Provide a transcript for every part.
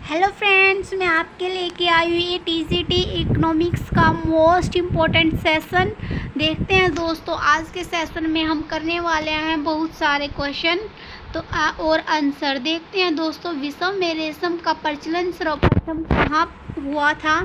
Hello friends, मैं आपके लेके आई हुई ये टीजीटी इकोनॉमिक्स का मोस्ट इम्पोर्टेंट सेशन। देखते हैं दोस्तों, आज के सेशन में हम करने वाले हैं बहुत सारे क्वेश्चन और आंसर। देखते हैं दोस्तों, विश्व में रेशम का प्रचलन सर्वप्रथम कहाँ हुआ था।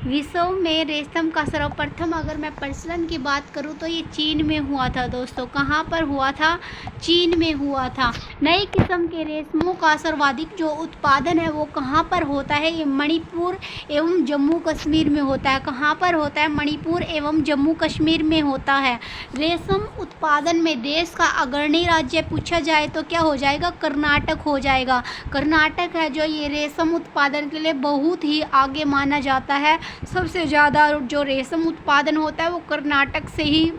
विश्व में रेशम का सर्वप्रथम अगर मैं प्रचलन की बात करूँ तो ये चीन में हुआ था दोस्तों। कहाँ पर हुआ था? चीन में हुआ था। नई किस्म के रेशमों का सर्वाधिक जो उत्पादन है वो कहाँ पर होता है? ये मणिपुर एवं जम्मू कश्मीर में होता है। कहाँ पर होता है? मणिपुर एवं जम्मू कश्मीर में होता है। रेशम उत्पादन में देश का अग्रणी राज्य पूछा जाए तो क्या हो जाएगा? कर्नाटक हो जाएगा। कर्नाटक है जो ये रेशम उत्पादन के लिए बहुत ही आगे माना जाता है। सबसे ज़्यादा जो रेशम उत्पादन होता है वो कर्नाटक से ही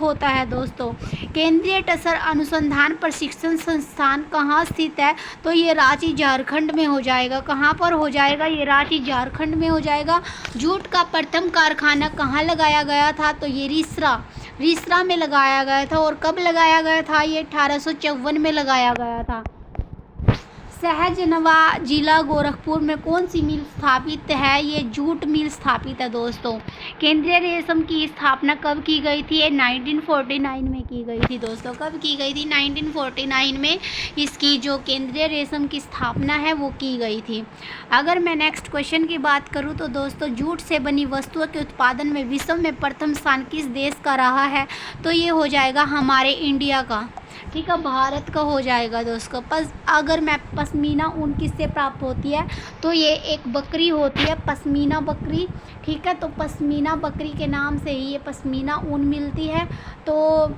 होता है दोस्तों। केंद्रीय टसर अनुसंधान प्रशिक्षण संस्थान कहाँ स्थित है? तो ये रांची झारखंड में हो जाएगा। कहाँ पर हो जाएगा? ये रांची झारखंड में हो जाएगा। जूट का प्रथम कारखाना कहाँ लगाया गया था? तो ये रिसरा में लगाया गया था। और कब लगाया गया था? ये 1854 में लगाया गया था। सहजनवा जिला गोरखपुर में कौन सी मिल स्थापित है? ये जूट मिल स्थापित है दोस्तों। केंद्रीय रेशम की स्थापना कब की गई थी? ये 1949 में की गई थी दोस्तों। कब की गई थी? 1949 में इसकी जो केंद्रीय रेशम की स्थापना है वो की गई थी। अगर मैं नेक्स्ट क्वेश्चन की बात करूँ तो दोस्तों, जूट से बनी वस्तुओं के उत्पादन में विश्व में प्रथम स्थान किस देश का रहा है? तो ये हो जाएगा हमारे इंडिया का। ठीक है, भारत का हो जाएगा दोस्तों। अगर मैं पश्मीना ऊन किससे प्राप्त होती है? तो ये एक बकरी होती है, पश्मीना बकरी। ठीक है, तो पश्मीना बकरी के नाम से ही ये पश्मीना ऊन मिलती है। तो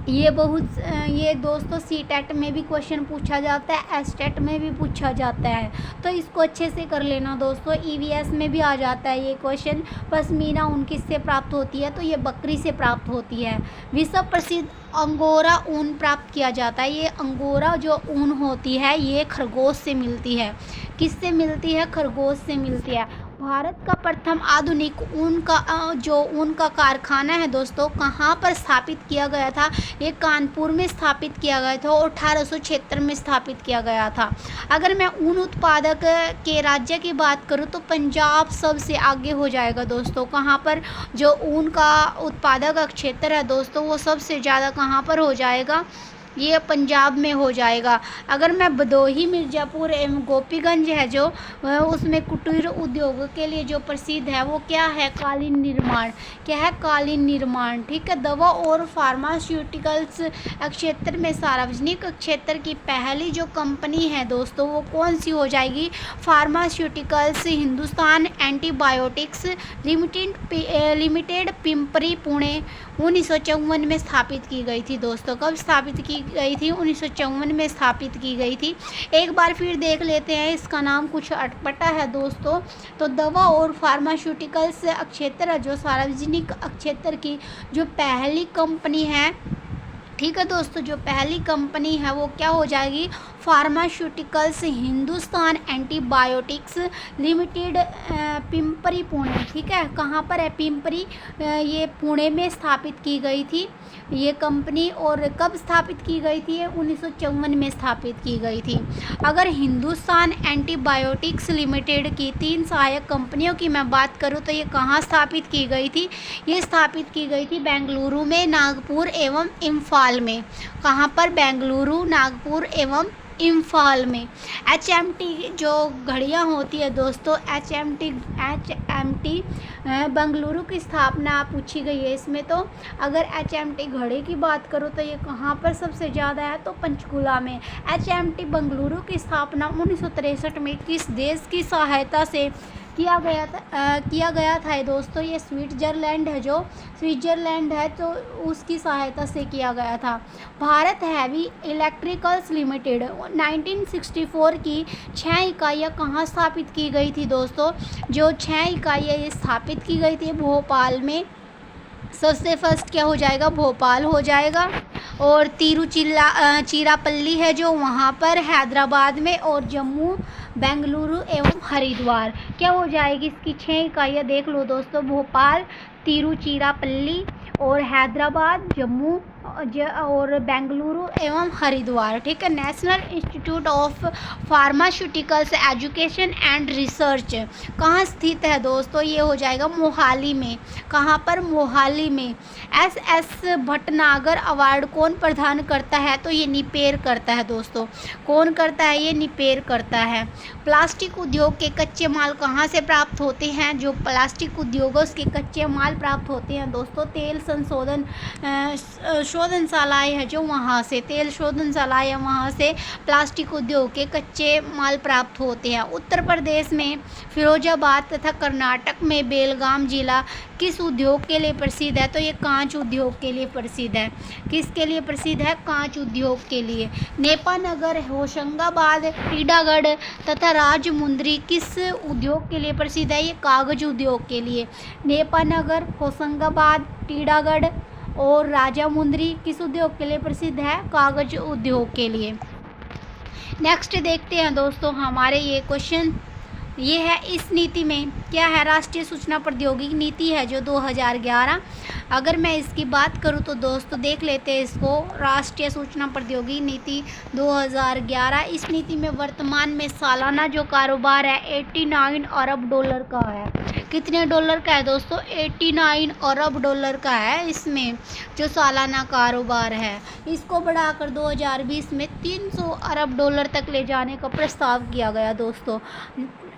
ये दोस्तों सीटेट में भी क्वेश्चन पूछा जाता है, एसटेट में भी पूछा जाता है, तो इसको अच्छे से कर लेना दोस्तों। ईवीएस में भी आ जाता है ये क्वेश्चन। पश्मीना ऊन किससे प्राप्त होती है? तो ये बकरी से प्राप्त होती है। विश्व प्रसिद्ध अंगोरा ऊन प्राप्त किया जाता है। ये अंगोरा जो ऊन होती है ये खरगोश से मिलती है। किससे मिलती है? खरगोश से मिलती है। भारत का प्रथम आधुनिक ऊन का कारखाना है दोस्तों, कहाँ पर स्थापित किया गया था? ये कानपुर में स्थापित किया गया था और 1876 में स्थापित किया गया था। अगर मैं ऊन उत्पादक के राज्य की बात करूँ तो पंजाब सबसे आगे हो जाएगा दोस्तों। कहाँ पर जो ऊन का उत्पादक क्षेत्र है दोस्तों वो सबसे ज़्यादा कहाँ पर हो जाएगा? ये पंजाब में हो जाएगा। अगर मैं भदोही, मिर्ज़ापुर एवं गोपीगंज है जो उसमें कुटीर उद्योग के लिए जो प्रसिद्ध है वो क्या है? कालीन निर्माण। क्या है? कालीन निर्माण। ठीक है, दवा और फार्मास्यूटिकल्स क्षेत्र में सार्वजनिक क्षेत्र की पहली जो कंपनी है दोस्तों वो कौन सी हो जाएगी? Pharmaceuticals Hindustan antibiotics limited Pimpri Pune 1954 में स्थापित की गई थी दोस्तों। कब स्थापित की गई थी? 1954 में स्थापित की गई थी। एक बार फिर देख लेते हैं, इसका नाम कुछ अटपटा है दोस्तों। तो दवा और फार्मास्यूटिकल्स क्षेत्र जो सार्वजनिक क्षेत्र की जो पहली कंपनी है, ठीक है दोस्तों, जो पहली कंपनी है वो क्या हो जाएगी? Pharmaceuticals Hindustan antibiotics limited Pimpri Pune. ठीक है, कहाँ पर है? पिंपरी, ये पुणे में स्थापित की गई थी ये कंपनी। और कब स्थापित की गई थी? 1954 में स्थापित की गई थी। अगर हिंदुस्तान एंटीबायोटिक्स लिमिटेड की 3 सहायक कंपनियों की मैं बात करूँ तो ये कहाँ स्थापित की गई थी? ये स्थापित की गई थी बेंगलुरु में, नागपुर एवं इम्फाल में। कहाँ पर? बेंगलुरु, नागपुर एवं इम्फाल में। HMT जो घड़ियाँ होती है दोस्तों, HMT बेंगलुरु की स्थापना पूछी गई है इसमें। तो अगर HMT घड़ी की बात करूँ तो ये कहाँ पर सबसे ज़्यादा है? तो पंचकुला में। HMT बेंगलुरु की स्थापना 1963 में किस देश की सहायता से किया गया था दोस्तों? ये स्विट्ज़रलैंड है, जो स्विट्ज़रलैंड है तो उसकी सहायता से किया गया था। भारत हैवी इलेक्ट्रिकल्स लिमिटेड 1964 की 6 इकाइयाँ कहाँ स्थापित की गई थी दोस्तों? जो 6 इकाइयाँ ये स्थापित की गई थी भोपाल में। सबसे फर्स्ट क्या हो जाएगा? भोपाल हो जाएगा। और तिरुचिरापल्ली है जो वहाँ पर हैदराबाद में। और जम्मू, बेंगलुरु एवं हरिद्वार क्या हो जाएगी? इसकी 6 इकाइयाँ देख लो दोस्तों, भोपाल, तिरुचिरापल्ली और हैदराबाद, जम्मू और बेंगलुरु एवं हरिद्वार। ठीक है। National institute of pharmaceuticals education and research कहाँ स्थित है दोस्तों? ये हो जाएगा मोहाली में। कहाँ पर? मोहाली में। एस भटनागर अवार्ड कौन प्रदान करता है? तो ये निपेर करता है दोस्तों। कौन करता है? ये निपेर करता है। प्लास्टिक उद्योग के कच्चे माल कहाँ से प्राप्त होते हैं? जो प्लास्टिक उद्योगों के कच्चे माल प्राप्त होते हैं दोस्तों, तेल शोधनशालाएँ है जो वहाँ से, तेल शोधनशालाएँ वहाँ से प्लास्टिक उद्योग के कच्चे माल प्राप्त होते हैं। उत्तर प्रदेश में फिरोजाबाद तथा कर्नाटक में बेलगाम जिला किस उद्योग के लिए प्रसिद्ध है? तो ये कांच उद्योग के लिए प्रसिद्ध है। किसके लिए प्रसिद्ध है? कांच उद्योग के लिए। नेपानगर, होशंगाबाद, टीडागढ़ तथा राजमुंद्री किस उद्योग के लिए प्रसिद्ध है? ये कागज उद्योग के लिए। नेपानगर, होशंगाबाद, टीडागढ़ और राजामुंद्री किस उद्योग के लिए प्रसिद्ध है? कागज उद्योग के लिए। नेक्स्ट देखते हैं दोस्तों हमारे ये क्वेश्चन। ये है इस नीति में क्या है? राष्ट्रीय सूचना प्रौद्योगिकी नीति है जो 2011। अगर मैं इसकी बात करूं तो दोस्तों देख लेते हैं इसको। राष्ट्रीय सूचना प्रौद्योगिकी नीति 2011। इस नीति में वर्तमान में सालाना जो कारोबार है 89 अरब डॉलर का है। कितने डॉलर का है दोस्तों? 89 अरब डॉलर का है इसमें जो सालाना कारोबार है। इसको बढ़ाकर 2020 में 300 अरब डॉलर तक ले जाने का प्रस्ताव किया गया दोस्तों।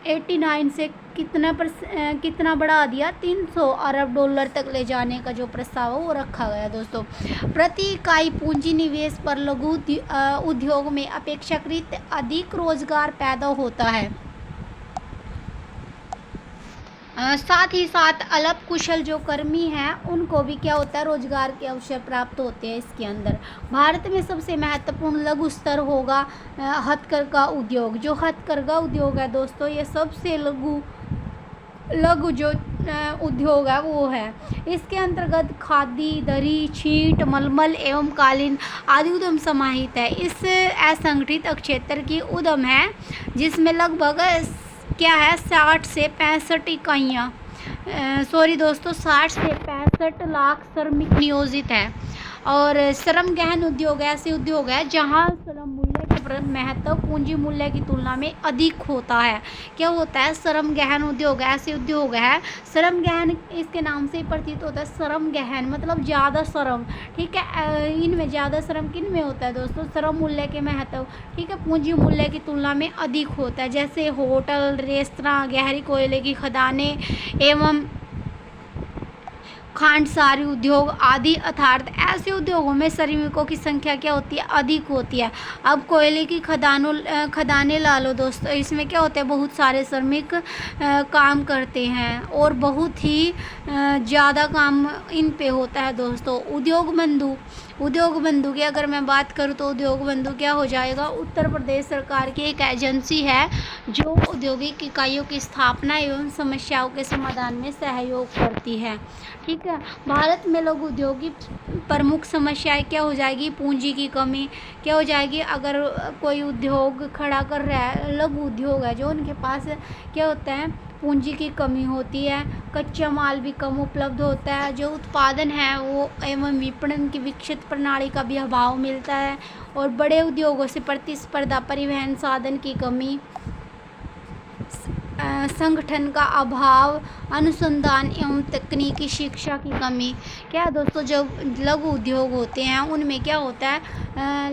89 से कितना बढ़ा दिया? 300 अरब डॉलर तक ले जाने का जो प्रस्ताव है वो रखा गया दोस्तों। प्रति इकाई पूंजी निवेश पर लघु उद्योग में अपेक्षाकृत अधिक रोजगार पैदा होता है। साथ ही साथ अल्प कुशल जो कर्मी हैं उनको भी क्या होता है? रोजगार के अवसर प्राप्त होते हैं इसके अंदर। भारत में सबसे महत्वपूर्ण लघु स्तर होगा हथकरघा उद्योग। जो हथकरघा उद्योग है दोस्तों, ये सबसे लघु जो उद्योग है वो है। इसके अंतर्गत खादी, दरी, छींट, मलमल एवं कालीन आदि उद्यम समाहित है। इस असंगठित क्षेत्र की उद्यम है जिसमें लगभग क्या है 60 से 65 इकाइयाँ 60 से 65 लाख श्रमिक नियोजित है। और श्रम गहन उद्योग ऐसे उद्योग है जहाँ श्रम मूल्य के महत्व पूंजी मूल्य की तुलना में अधिक होता है। क्या होता है? श्रम गहन उद्योग ऐसे उद्योग है। श्रम गहन इसके नाम से ही प्रतीत होता है। श्रम गहन मतलब ज़्यादा श्रम। ठीक है। इनमें ज़्यादा श्रम किन में होता है दोस्तों? श्रम मूल्य के महत्व, ठीक है, पूंजी मूल्य की तुलना में अधिक होता है। जैसे होटल, रेस्तरां, गहरी कोयले की खदानें एवं खांडसारी उद्योग आदि अर्थात ऐसे उद्योगों में श्रमिकों की संख्या क्या होती है? अधिक होती है। अब कोयले की खदानें ला लो दोस्तों, इसमें क्या होता है? बहुत सारे श्रमिक काम करते हैं और बहुत ही ज़्यादा काम इन पे होता है दोस्तों। उद्योग बंधु की अगर मैं बात करूं तो उद्योग बंधु क्या हो जाएगा? उत्तर प्रदेश सरकार की एक एजेंसी है जो औद्योगिक इकाइयों की स्थापना एवं समस्याओं के समाधान में सहयोग करती है। ठीक है। भारत में लघु उद्योग की प्रमुख समस्याएं क्या हो जाएगी? पूंजी की कमी। क्या हो जाएगी? अगर कोई उद्योग खड़ा कर रहा है, लघु उद्योग है जो, उनके पास क्या होता है? पूंजी की कमी होती है। कच्चा माल भी कम उपलब्ध होता है। जो उत्पादन है वो एवं विपणन की विकसित प्रणाली का भी अभाव मिलता है। और बड़े उद्योगों से प्रतिस्पर्धा, परिवहन साधन की कमी, संगठन का अभाव, अनुसंधान एवं तकनीकी शिक्षा की कमी। क्या है दोस्तों? जो लघु उद्योग होते हैं उनमें क्या होता है?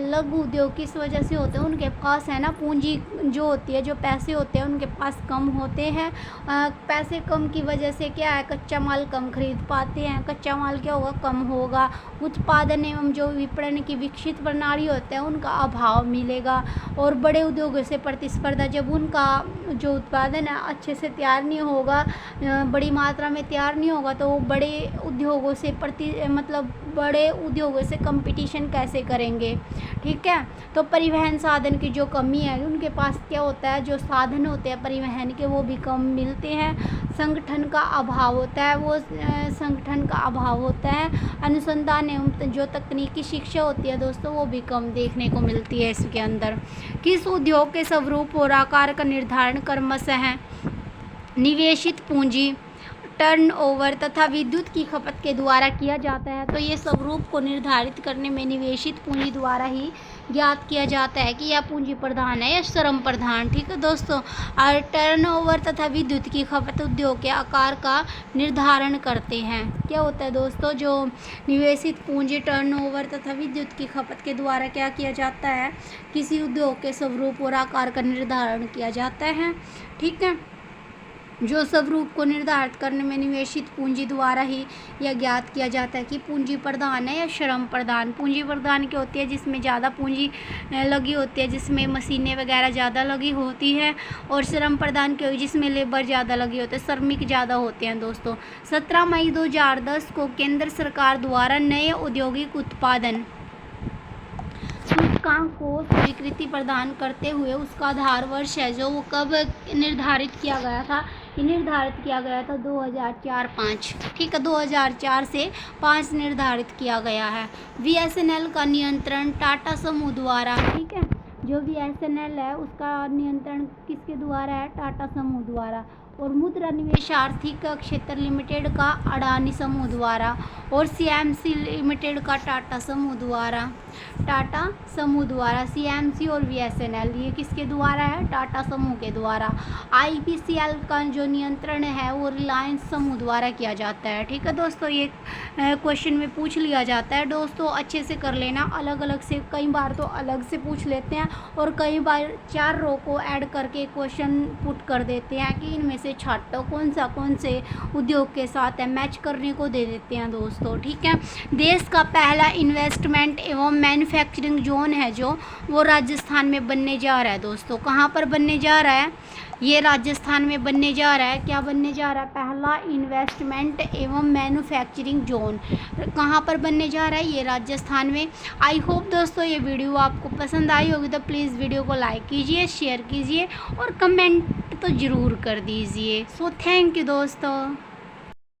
लघु उद्योग किस वजह से होते हैं? उनके पास है ना पूंजी जो होती है, जो पैसे होते हैं उनके पास कम होते हैं। पैसे कम की वजह से क्या है? कच्चा माल कम खरीद पाते हैं। कच्चा माल क्या होगा? कम होगा। उत्पादन एवं जो विपणन की विकसित प्रणाली होते हैं उनका अभाव मिलेगा। और बड़े उद्योगों से प्रतिस्पर्धा, जब उनका जो उत्पादन है अच्छे से तैयार नहीं होगा, बड़ी मात्रा में तैयार नहीं होगा, तो वो बड़े उद्योगों से बड़े उद्योगों से कंपटीशन कैसे करेंगे? ठीक है। तो परिवहन साधन की जो कमी है, उनके पास क्या होता है? जो साधन होते हैं परिवहन के वो भी कम मिलते हैं। संगठन का अभाव होता है। अनुसंधान एवं जो तकनीकी शिक्षा होती है दोस्तों वो भी कम देखने को मिलती है इसके अंदर। किस उद्योग के स्वरूप और आकार का निर्धारण क्रमशः है? निवेशित पूंजी, टर्नओवर तथा विद्युत की खपत के द्वारा किया जाता है। तो ये स्वरूप को निर्धारित करने में निवेशित पूंजी द्वारा ही ज्ञात किया जाता है कि यह पूंजी प्रधान है या श्रम प्रधान। ठीक है दोस्तों, और टर्नओवर तथा विद्युत की खपत उद्योग के आकार का निर्धारण करते हैं। क्या होता है दोस्तों, जो निवेशित पूंजी टर्नओवर तथा विद्युत की खपत के द्वारा क्या किया जाता है, किसी उद्योग के स्वरूप और आकार का निर्धारण किया जाता है। ठीक है, जो स्वरूप को निर्धारित करने में निवेशित पूंजी द्वारा ही यह ज्ञात किया जाता है कि पूंजी प्रधान है या श्रम प्रधान। पूंजी प्रधान क्या होती है, जिसमें ज़्यादा पूंजी लगी होती है, जिसमें मशीनें वगैरह ज़्यादा लगी होती है। और श्रम प्रधान क्या होगी, जिसमें लेबर ज़्यादा लगी होती है, श्रमिक ज़्यादा होते हैं दोस्तों। 17 मई 2010 को केंद्र सरकार द्वारा नए औद्योगिक उत्पादन सूचकांक को स्वीकृति प्रदान करते हुए उसका आधार वर्ष है जो वो कब निर्धारित किया गया था, ये निर्धारित किया गया था 2004-5। ठीक है, 2004 से 5 निर्धारित किया गया है। बीएसएनएल का नियंत्रण टाटा समूह द्वारा, ठीक है, जो बीएसएनएल है उसका नियंत्रण किसके द्वारा है, टाटा समूह द्वारा। और मुद्रा निवेश आर्थिक क्षेत्र लिमिटेड का अडानी समूह द्वारा। और सीएमसी लिमिटेड का टाटा समूह द्वारा। टाटा समूह द्वारा सीएमसी और बीएसएनएल ये किसके द्वारा है, टाटा समूह के द्वारा। आईपीसीएल का जो नियंत्रण है वो रिलायंस समूह द्वारा किया जाता है। ठीक है दोस्तों, ये क्वेश्चन में पूछ लिया जाता है दोस्तों, अच्छे से कर लेना। अलग अलग से कई बार तो अलग से पूछ लेते हैं और कई बार 4 रो को ऐड करके क्वेश्चन पुट कर देते हैं कि इनमें से छाटो कौन से उद्योग के साथ है, मैच करने को दे देते हैं दोस्तों। ठीक है, देश का पहला इन्वेस्टमेंट एवं मैन्युफैक्चरिंग जोन है जो वो राजस्थान में बनने जा रहा है दोस्तों। कहाँ पर बनने जा रहा है, ये राजस्थान में बनने जा रहा है। क्या बनने जा रहा है, पहला इन्वेस्टमेंट एवं मैन्युफैक्चरिंग जोन कहाँ पर बनने जा रहा है, ये राजस्थान में। आई होप दोस्तों ये वीडियो आपको पसंद आई होगी, तो प्लीज़ वीडियो को लाइक कीजिए, शेयर कीजिए और कमेंट तो ज़रूर कर दीजिए। सो थैंक यू दोस्तों।